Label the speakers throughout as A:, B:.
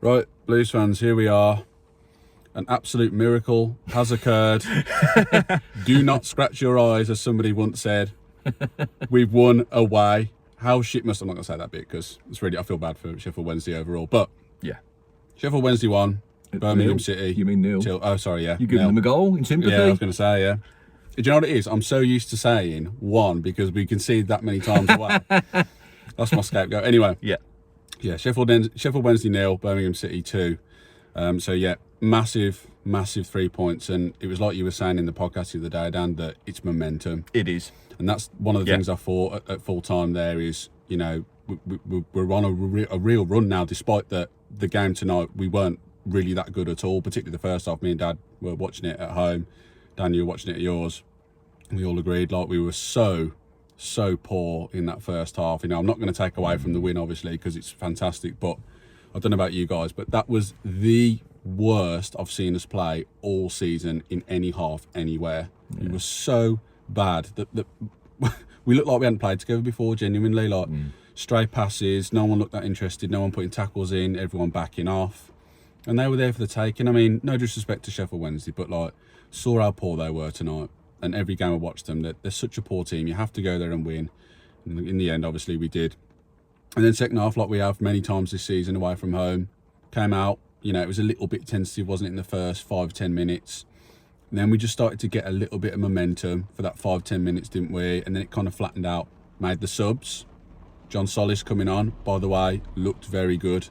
A: Right, Blues fans, here we are. An absolute miracle has occurred. Do not scratch your eyes, as somebody once said. We've won away. How shit must... I'm not going to say that bit because it's really... I feel bad for Sheffield Wednesday overall. But
B: yeah,
A: Sheffield Wednesday won. Birmingham City.
B: You mean nil?
A: Oh, sorry, yeah.
B: You giving them a goal in sympathy?
A: Yeah, I was going to say, yeah. Do you know what it is? I'm so used to saying one because we concede that many times away. That's my scapegoat. Anyway. Yeah, Sheffield Wednesday 0, Birmingham City 2. So yeah, massive 3 points, and it was like you were saying in the podcast the other day, Dan, that it's momentum.
B: It is,
A: and that's one of the things I thought at full time. There is, you know, we're on a real run now. Despite the game tonight, we weren't really that good at all. Particularly the first half. Me and Dad were watching it at home. Dan, you were watching it at yours. We all agreed like we were so poor in that first half. You know, I'm not going to take away from the win, obviously, because it's fantastic, but I don't know about you guys, but that was the worst I've seen us play all season in any half anywhere. It was so bad that we looked like we hadn't played together before, genuinely. Like stray passes, no one looked that interested, no one putting tackles in, everyone backing off, and they were there for the taking. I mean, no disrespect to Sheffield Wednesday, but like, saw how poor they were tonight. And every game I watched them, they're such a poor team. You have to go there and win. And in the end, obviously, we did. And then second half, like we have many times this season, away from home, came out. You know, it was a little bit tentative, wasn't it, in the first 5-10 minutes. And then we just started to get a little bit of momentum for that 5-10 minutes, didn't we? And then it kind of flattened out. Made the subs. John Solis coming on, by the way, looked very good.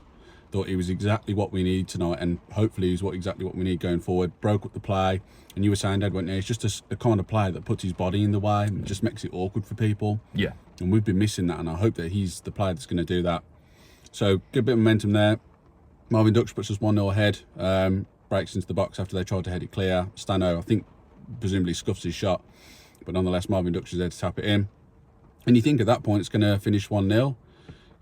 A: Thought he was exactly what we need tonight, and hopefully he's exactly what we need going forward. Broke up the play, and you were saying, Dad, wasn't it? It's just a kind of player that puts his body in the way and just makes it awkward for people. Yeah. And we've been missing that, and I hope that he's the player that's going to do that. So, good bit of momentum there. Marvin Dukes puts us 1-0 ahead, breaks into the box after they tried to head it clear. Stano, I think, presumably scuffs his shot, but nonetheless, Marvin Dukes is there to tap it in. And you think at that point it's going to finish 1-0.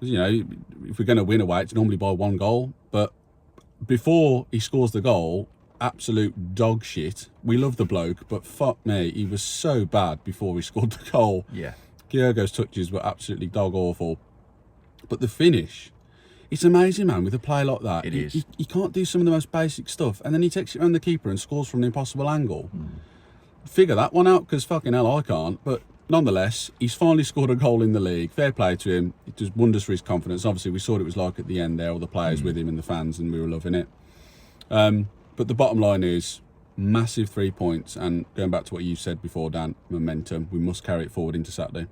A: You know, if we're going to win away, it's normally by 1 goal. But before he scores the goal, absolute dog shit. We love the bloke, but fuck me, he was so bad before he scored the goal. Yeah. Kyogo's touches were absolutely dog awful. But the finish, it's amazing, man, with a play like that.
B: It is.
A: He can't do some of the most basic stuff, and then he takes it around the keeper and scores from an impossible angle. Figure that one out, because fucking hell, I can't. But nonetheless, he's finally scored a goal in the league. Fair play to him. It does wonders for his confidence. Obviously, we saw what it was like at the end there, all the players with him and the fans, and we were loving it. But the bottom line is massive 3 points, and going back to what you said before, Dan, momentum. We must carry it forward into Saturday.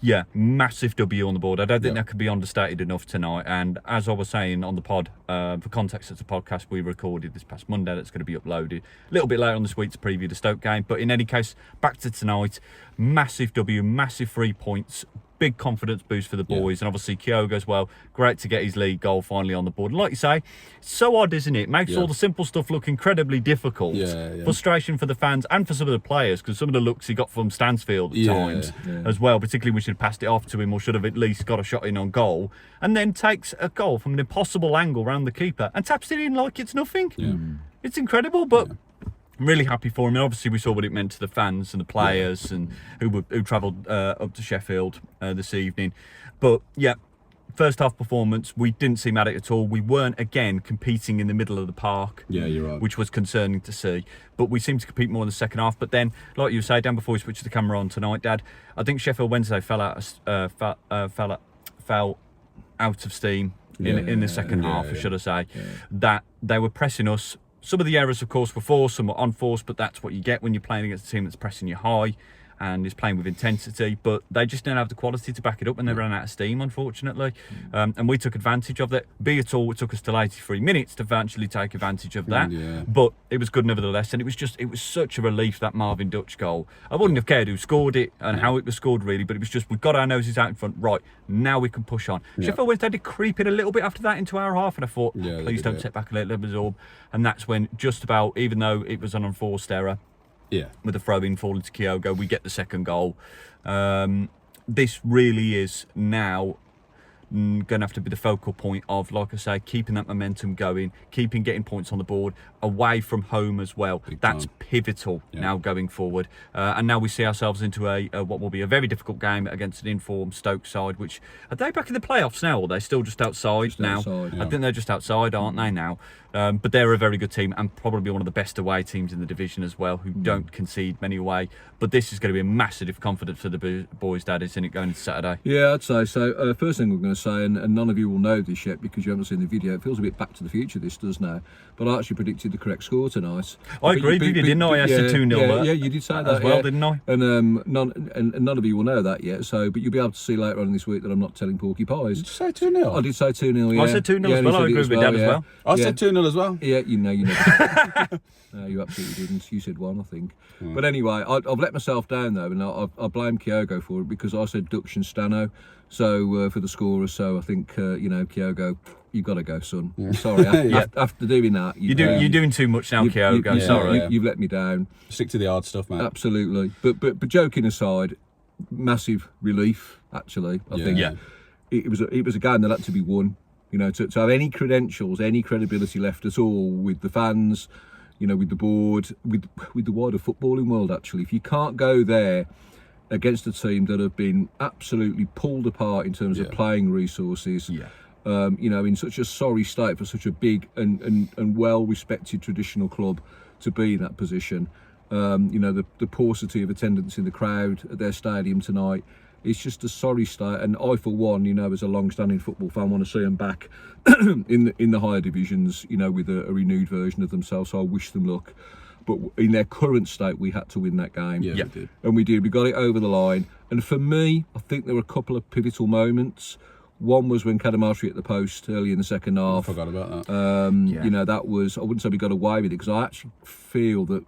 B: Yeah, massive W on the board. I don't think that could be understated enough tonight. And as I was saying on the pod, for context, it's a podcast we recorded this past Monday that's going to be uploaded a little bit later on this week to preview the Stoke game. But in any case, back to tonight, massive W, massive 3 points, big confidence boost for the boys. And obviously Kyogo as well, great to get his league goal finally on the board. And like you say, it's so odd, isn't it? Makes all the simple stuff look incredibly difficult. Frustration for the fans and for some of the players, because some of the looks he got from Stansfield at times as well, particularly we should have passed it off to him or should have at least got a shot in on goal, and then takes a goal from an impossible angle around the keeper and taps it in like it's nothing. It's incredible, but I'm really happy for him. And obviously we saw what it meant to the fans and the players and who travelled up to Sheffield this evening. But yeah, first half performance, we didn't seem at it at all. We weren't, again, competing in the middle of the park. Yeah, you're right. Which was concerning to see. But we seemed to compete more in the second half. But then, like you say, Dan, before we switched the camera on tonight, Dad, I think Sheffield Wednesday fell out of steam in the second half, should I say. That they were pressing us. Some of the errors, of course, were forced, some were unforced, but that's what you get when you're playing against a team that's pressing you high and is playing with intensity. But they just didn't have the quality to back it up when they ran out of steam, unfortunately. And we took advantage of that. Be it all, it took us till 83 minutes to eventually take advantage of that. But it was good nevertheless. And it was such a relief, that Marvin Dutch goal. I wouldn't have cared who scored it and how it was scored, really, but it was just, we've got our noses out in front. Right, now we can push on. Sheffield Wednesday did creep in a little bit after that into our half, and I thought, please don't sit back a little, absorb. And that's when just about, even though it was an unforced error, with a throw-in falling to Kyogo, we get the second goal. This really is now going to have to be the focal point of, like I say, keeping that momentum going, keeping getting points on the board, away from home as well. That's pivotal now going forward. And now we see ourselves into a what will be a very difficult game against an informed Stoke side, which, are they back in the playoffs now, or are they still just outside now? I think they're just outside, aren't they now? But they're a very good team, and probably one of the best away teams in the division as well, who don't concede many away. But this is going to be a massive confidence for the boys, Dad, isn't it, going into Saturday?
C: Yeah, I'd say so. First thing I'm going to say, and none of you will know this yet because you haven't seen the video, it feels a bit Back to the Future, this does now, but I actually predicted the correct score tonight.
B: I agreed with you, didn't I? I said 2-0.
C: Yeah, you did say that
B: as well, didn't I?
C: And none of you will know that yet, but you'll be able to see later on this week that I'm not telling porky pies.
A: Did you say 2-0?
C: I did say 2-0, yeah.
B: I said 2-0 as well. I agree with Dad as well.
A: I said 2-0 as well.
C: Yeah, you never. No, you absolutely didn't. You said 1, I think. But anyway, I've let myself down though, and I blame Kyogo for it because I said Dutch and Stano. So for the scorers, so I think Kyogo, you got to go, son. Sorry, after doing that,
B: you're doing too much now, Kyogo. Sorry,
C: you've let me down.
A: Stick to the hard stuff, mate.
C: Absolutely. But joking aside, massive relief. Actually, I think it was a game that had to be won. To have any credentials, any credibility left at all with the fans, with the board, with the wider footballing world. Actually, if you can't go there against a team that have been absolutely pulled apart in terms of playing resources, in such a sorry state for such a big and well-respected traditional club to be in that position, the paucity of attendance in the crowd at their stadium tonight, it's just a sorry state. And I, for one, as a long-standing football fan, want to see them back in the higher divisions, with a renewed version of themselves. So I wish them luck. But in their current state, we had to win that game.
A: Yeah, we did.
C: And we did. We got it over the line. And for me, I think there were a couple of pivotal moments. One was when Cadamartri hit the post early in the second half.
A: I forgot about that.
C: That was, I wouldn't say we got away with it, because I actually feel that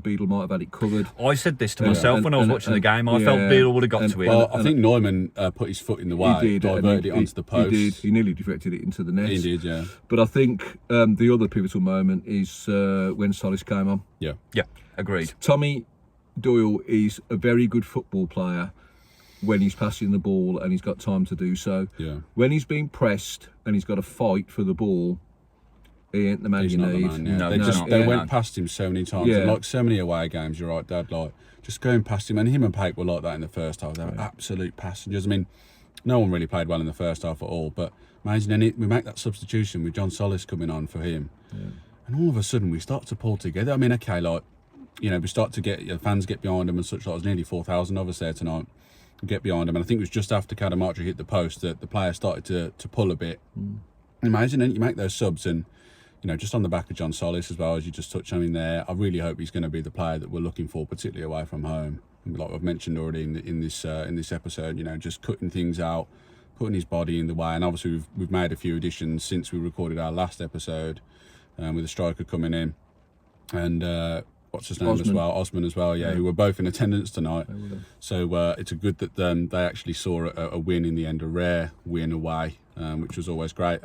C: Beadle might have had it covered.
B: I said this to myself when I was watching the game. I felt Beadle would have got to it.
A: Well, I think Neumann put his foot in the way, diverted it onto the post.
C: He did. He nearly deflected it into the net.
A: He did, yeah.
C: But I think the other pivotal moment is when Solis came on.
B: Yeah, agreed.
C: Tommy Doyle is a very good football player when he's passing the ball and he's got time to do so.
A: Yeah.
C: When he's being pressed and he's got to fight for the ball, he ain't the man
A: He's
C: you
A: not
C: need.
A: the man, yeah.
B: No,
A: they went past him so many times.
C: Yeah.
A: And like so many away games, you're right, Dad, like just going past him. And him and Pape were like that in the first half. They were absolute passengers. I mean, no one really played well in the first half at all. But imagine we make that substitution with John Solis coming on for him. Yeah. And all of a sudden we start to pull together. I mean, okay, we start to get fans get behind him and such. Like, there's nearly 4,000 of us there tonight. Get behind him, and I think it was just after Cadamartri hit the post that the players started to pull a bit. Imagine, and you make those subs, and just on the back of John Solis as well, as you just touched on in there. I really hope he's going to be the player that we're looking for, particularly away from home. And like I've mentioned already in this episode, just cutting things out, putting his body in the way. And obviously we've made a few additions since we recorded our last episode, with a striker coming in, and what's his name Osman as well, who were both in attendance tonight. So it's a good that they actually saw a win in the end, a rare win away, which was always great.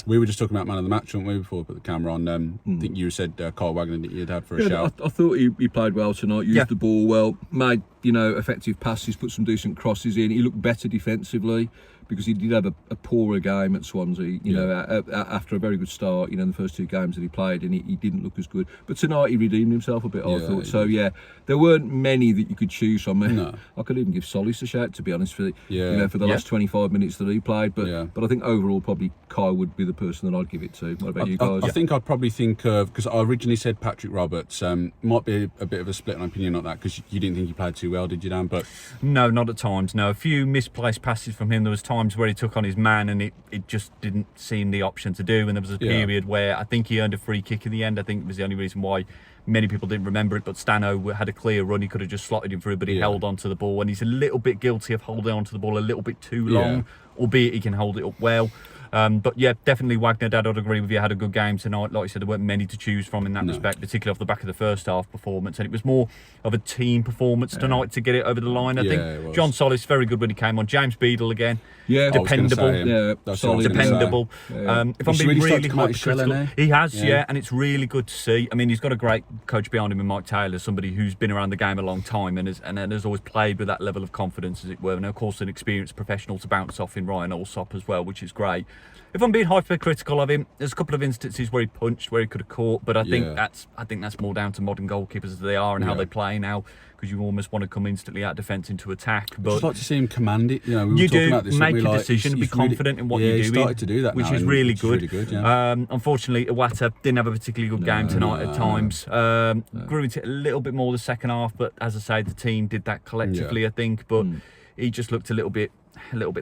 A: We were just talking about man of the match, weren't we, before we put the camera on? I think you said Kyle Wagner that you'd had for a shout.
C: I thought he played well tonight, used the ball well, made effective passes, put some decent crosses in. He looked better defensively, because he did have a poorer game at Swansea, after a very good start, in the first 2 games that he played, and he didn't look as good. But tonight he redeemed himself a bit, I thought. So, there weren't many that you could choose from. I could even give Solis a shout, to be honest, for the last 25 minutes that he played. But I think overall, probably Kyle would be the person that I'd give it to. What about you guys?
A: I think I'd probably think of, because I originally said Patrick Roberts. Might be a bit of a split on opinion on that, because you didn't think he played too well, did you, Dan? But
B: no, not at times. No, a few misplaced passes from him. There was times where he took on his man and it just didn't seem the option to do. And there was a period where I think he earned a free kick in the end. I think it was the only reason why many people didn't remember it. But Stano had a clear run. He could have just slotted him through, but he held onto the ball. And he's a little bit guilty of holding onto the ball a little bit too long, albeit he can hold it up well. But yeah, definitely Wagner, Dad, I'd agree with you, had a good game tonight. Like I said, there weren't many to choose from in that respect, particularly off the back of the first half performance. And it was more of a team performance tonight to get it over the line. I think John Solis, very good when he came on. James Beadle again, dependable. Dependable. If I'm being really hypercritical, he has, and it's really good to see. I mean, he's got a great coach behind him in Mike Taylor, somebody who's been around the game a long time and has always played with that level of confidence, as it were. And of course, an experienced professional to bounce off in Ryan Allsop as well, which is great. If I'm being hypercritical of him, there's a couple of instances where he punched, where he could have caught, but I think that's more down to modern goalkeepers as they are and how they play now, because you almost want to come instantly out of defence into attack. But
A: I'd just like to see him command it. You know, we were
B: you
A: talking
B: do
A: about this,
B: make a decision and be confident in what you're doing.
A: He started to do that
B: which
A: now,
B: is really good.
A: Yeah.
B: Unfortunately, Iwata didn't have a particularly good game tonight at times. Grew into it a little bit more the second half, but as I say, the team did that collectively, I think. But he just looked a little bit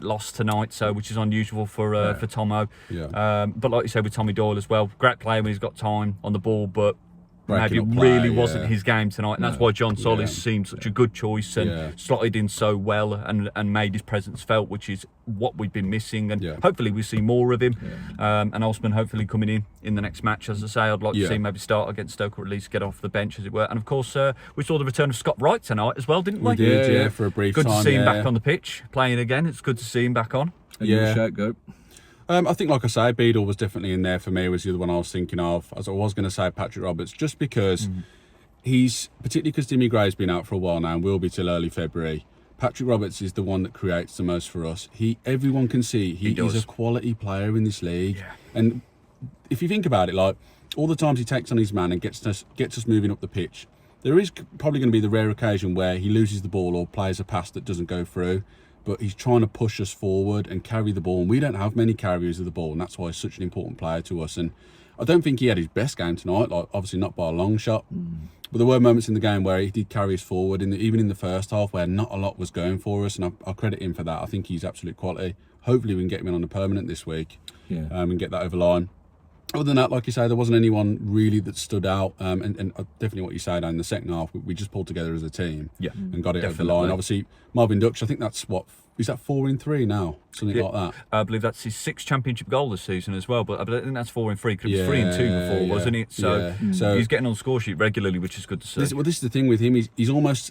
B: lost tonight, so which is unusual for Tomo. But like you said with Tommy Doyle as well, great player when he's got time on the ball, but maybe it really wasn't his game tonight, and that's why John Solis seemed such a good choice and slotted in so well and made his presence felt, which is what we've been missing, and hopefully we see more of him. And Osman hopefully coming in the next match. As I say, I'd like to see him maybe start against Stoke, or at least get off the bench, as it were. And of course, we saw the return of Scott Wright tonight as well, didn't we?
A: We did, for a brief time.
B: Good to see him back on the pitch playing again. It's good to see him back on.
C: Go.
A: I think, like I say, Beadle was definitely in there for me, was the other one I was thinking of. As I was going to say, Patrick Roberts, just because he's, particularly because Timmy Gray's been out for a while now and will be till early February, Patrick Roberts is the one that creates the most for us. Everyone can see he is a quality player in this league. And if you think about it, like, all the times he takes on his man and gets us moving up the pitch, there is probably going to be the rare occasion where he loses the ball or plays a pass that doesn't go through. But he's trying to push us forward and carry the ball. And we don't have many carriers of the ball, and that's why he's such an important player to us. And I don't think he had his best game tonight, like obviously not by a long shot. But there were moments in the game where he did carry us forward, even in the first half, where not a lot was going for us. And I credit him for that. I think he's absolute quality. Hopefully we can get him in on a permanent this week and get that over line. Other than that, like you say, there wasn't anyone really that stood out. And definitely what you said in the second half, we just pulled together as a team and got it over the line. Obviously, Marvin Dutch, I think that's is that 4 in 3 now? Something like that.
B: I believe that's his 6th championship goal this season as well. But I think that's 4 in 3, because it was 3 in 2 before, wasn't it? So he's getting on the score sheet regularly, which is good to see.
A: This is the thing with him. He's almost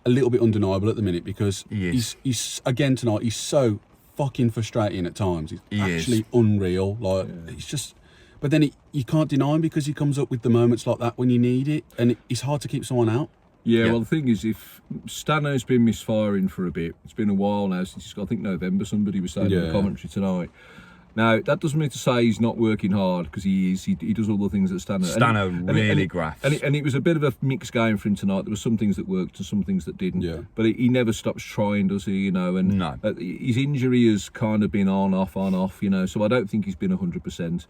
A: a little bit undeniable at the minute, because he's again tonight, he's so fucking frustrating at times. He's actually unreal. Like, it's just... But then you can't deny him, because he comes up with the moments like that when you need it, and it's hard to keep someone out.
C: Well, the thing is, if Stano's been misfiring for a bit, it's been a while now since, I think, November, somebody was saying in the commentary tonight. Now, that doesn't mean to say he's not working hard, because he is. He does all the things that Stano
B: really grafts.
C: And it was a bit of a mixed game for him tonight. There were some things that worked and some things that didn't. But he never stops trying, does he? You know, and his injury has kind of been on, off, you know, so I don't think he's been 100%.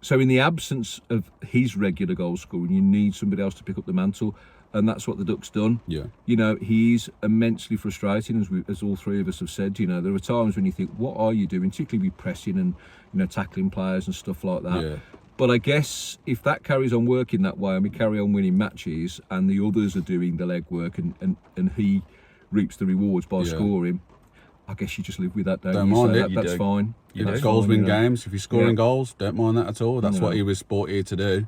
C: So in the absence of his regular goal scoring, you need somebody else to pick up the mantle. And that's what the Ducks done. You know, he's immensely frustrating, as all three of us have said. You know, there are times when you think, what are you doing? Particularly with pressing and, you know, tackling players and stuff like that. But I guess if that carries on working that way and we carry on winning matches and the others are doing the legwork and he reaps the rewards by scoring, I guess you just live with that, don't you?
A: Mind
C: it. That's fine.
A: Goals win games. If you're scoring goals, don't mind that at all. That's what he was brought here to do.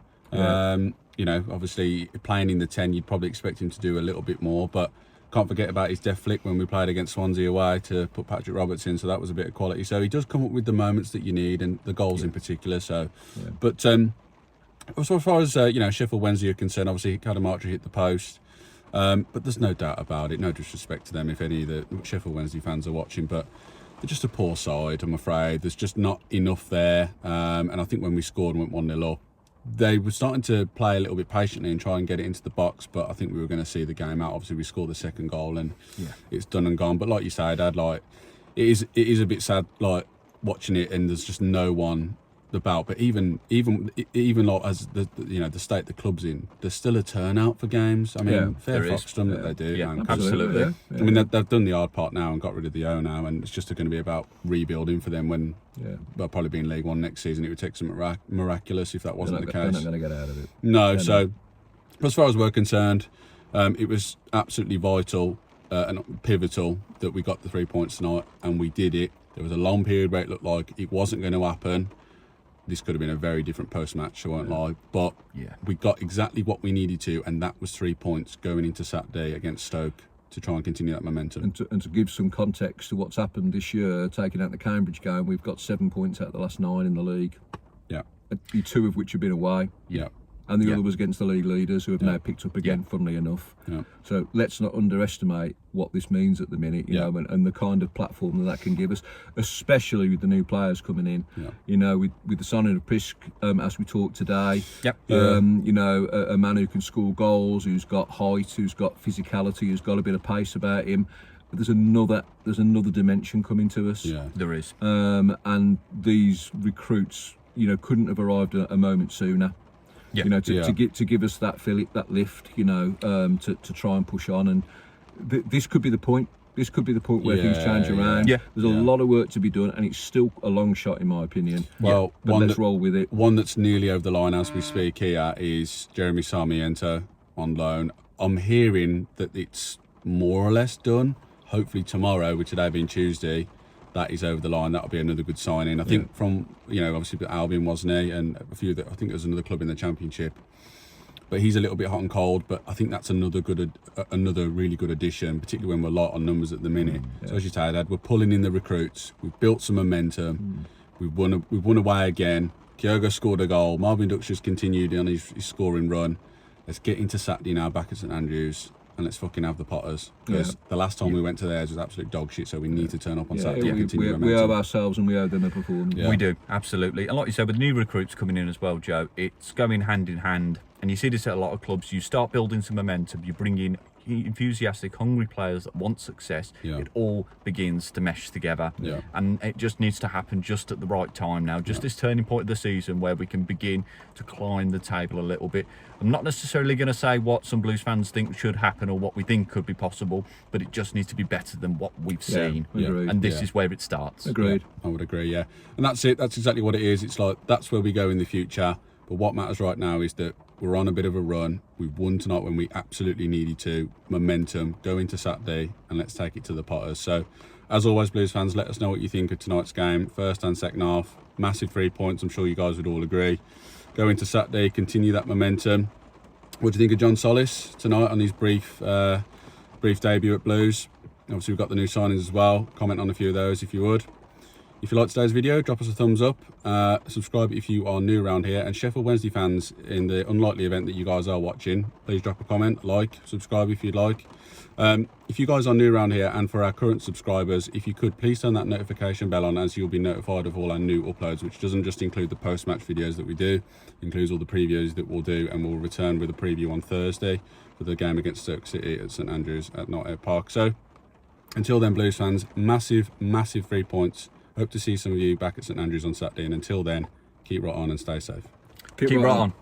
A: You know, obviously playing in the 10, you'd probably expect him to do a little bit more, but can't forget about his death flick when we played against Swansea away to put Patrick Roberts in, so that was a bit of quality. So he does come up with the moments that you need, and the goals in particular. So, but as far as you know, Sheffield Wednesday are concerned, obviously Cadamartri hit the post, but there's no doubt about it. No disrespect to them if any of the Sheffield Wednesday fans are watching, but they're just a poor side, I'm afraid. There's just not enough there, and I think when we scored and went 1-0 up, they were starting to play a little bit patiently and try and get it into the box, but I think we were going to see the game out. Obviously, we scored the second goal and it's done and gone. But like you say, Dad, like it is a bit sad, like watching it, and there's just no one about. But even like as the state the club's in, there's still a turnout for games. I mean, fair fox to them that they do.
B: Yeah,
A: man,
B: absolutely.
A: I mean, they've done the hard part now and got rid of the O now, and it's just going to be about rebuilding for them when they'll probably be in League One next season. It would take something miraculous if that wasn't the case.
C: They're not going to get out of it.
A: No, so as far as we're concerned, it was absolutely vital and pivotal that we got the 3 points tonight, and we did it. There was a long period where it looked like it wasn't going to happen. This could have been a very different post-match, I won't lie. But we got exactly what we needed to, and that was 3 points going into Saturday against Stoke to try and continue that momentum.
C: And to give some context to what's happened this year, taking out the Cambridge game, we've got 7 points out of the last 9 in the league.
A: Yeah.
C: 2 of which have been away.
A: Yeah.
C: And the other was against the league leaders, who have now picked up again, funnily enough.
A: Yeah.
C: So let's not underestimate what this means at the minute, you know, and the kind of platform that can give us, especially with the new players coming in.
A: Yeah.
C: You know, with the signing of Prisk, as we talked today.
B: Yep.
C: You know, a man who can score goals, who's got height, who's got physicality, who's got a bit of pace about him. But there's another dimension coming to us.
A: Yeah.
B: There is.
C: And these recruits, you know, couldn't have arrived a moment sooner.
B: Yeah.
C: You know, to give us that lift, you know, to try and push on, and this could be the point. This could be the point where things change around.
B: Yeah.
C: There's a lot of work to be done, and it's still a long shot in my opinion.
A: Well,
C: but let's roll with it.
A: One that's nearly over the line as we speak here is Jeremy Sarmiento on loan. I'm hearing that it's more or less done. Hopefully tomorrow, with today being Tuesday, that is over the line. That'll be another good signing. I think from, you know, obviously Albion, wasn't he, and a few that I think there was another club in the Championship. But he's a little bit hot and cold. But I think that's another really good addition, particularly when we're light on numbers at the minute. So as you say, Dad, we're pulling in the recruits. We've built some momentum. We've won away again. Kyogo scored a goal. Marvin Duxcher's continued on his scoring run. Let's get into Saturday now back at St Andrews. And let's fucking have the Potters. Because the last time we went to theirs was absolute dog shit, so we need to turn up on Saturday and continue momentum.
C: We owe ourselves and we owe them a performance.
B: We do, absolutely. And like you said, with the new recruits coming in as well, Joe, it's going hand in hand. And you see this at a lot of clubs. You start building some momentum, you bring in enthusiastic, hungry players that want success. It all begins to mesh together. And it just needs to happen just at the right time now. Just this turning point of the season where we can begin to climb the table a little bit. I'm not necessarily going to say what some Blues fans think should happen or what we think could be possible, but it just needs to be better than what we've seen. And this is where it starts.
C: Agreed.
A: I would agree, And that's it. That's exactly what it is. It's like, that's where we go in the future. But what matters right now is that we're on a bit of a run. We've won tonight when we absolutely needed to. Momentum, go into Saturday, and let's take it to the Potters. So, as always, Blues fans, let us know what you think of tonight's game. First and second half, massive 3 points. I'm sure you guys would all agree. Go into Saturday, continue that momentum. What do you think of John Solis tonight on his brief debut at Blues? Obviously, we've got the new signings as well. Comment on a few of those if you would. If you liked today's video, drop us a thumbs up. Subscribe if you are new around here. And Sheffield Wednesday fans, in the unlikely event that you guys are watching, please drop a comment, like, subscribe if you'd like. If you guys are new around here, and for our current subscribers, if you could please turn that notification bell on, as you'll be notified of all our new uploads, which doesn't just include the post-match videos that we do, it includes all the previews that we'll do, and we'll return with a preview on Thursday for the game against Stoke City at St Andrews at Knighthead Park. So until then, Blues fans, massive 3 points. Hope to see some of you back at St Andrews on Saturday, and until then, keep right on and stay safe.
B: Keep right on.